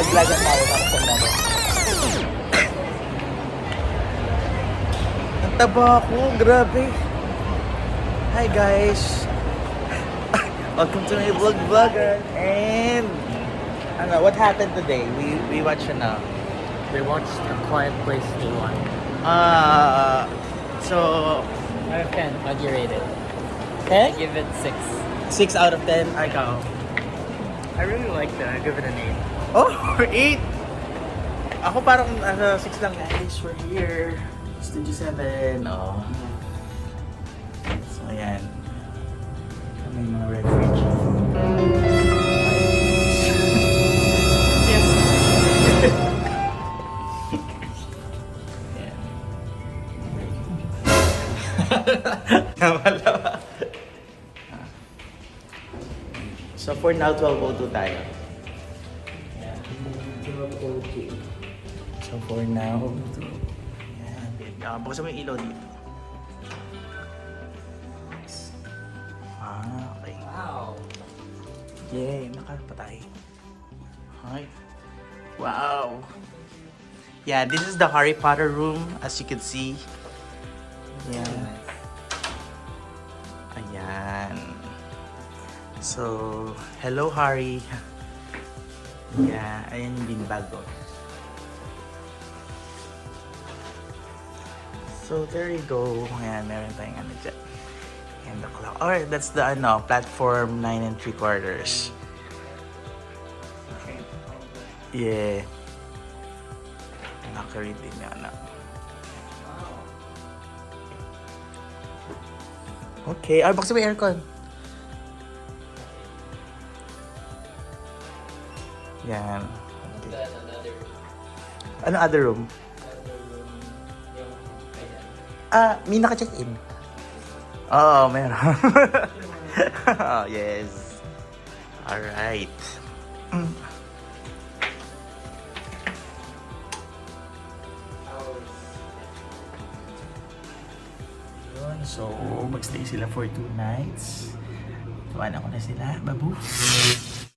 Nag-vlogan tayo para sa mga. Ang taba ko, grabe. Hi guys. Welcome to my vlogger. And what happened today? We watched We watched A Quiet Place 2-1. So Out of 10, how do you rate it? 10? I give it 6. 6 out of 10. Ikaw. I really liked it. I give it an 8. Oh, 8! Ako parang 6 lang. Guys, we're here. Studio 7. Oh. So, ayan. May mga red fridge. Yes. Ayan. Nawala. So, for now, 12:02 tayo. So for now, yan. Buksan mo yung ilaw dito. Okay. Wow. Yay, nakapatay. Hi. Wow. Yeah, this is the Harry Potter room, as you can see. Yan. Ayan. So, hello Harry. Yeah, ayan yung beanbag ko. So there you go. Ayan, meron tayong ano dyan. And the clock. Alright, that's the platform 9 3/4. Okay. Yeah. Nakaread din yung ano. Okay. Buksan mo yung aircon. Yan. Okay. Ano other room? May naka-check-in. Oo, meron. Oh, yes. Alright. Yun, so, magstay sila for 2 nights. Tuwan ako na sila, babu.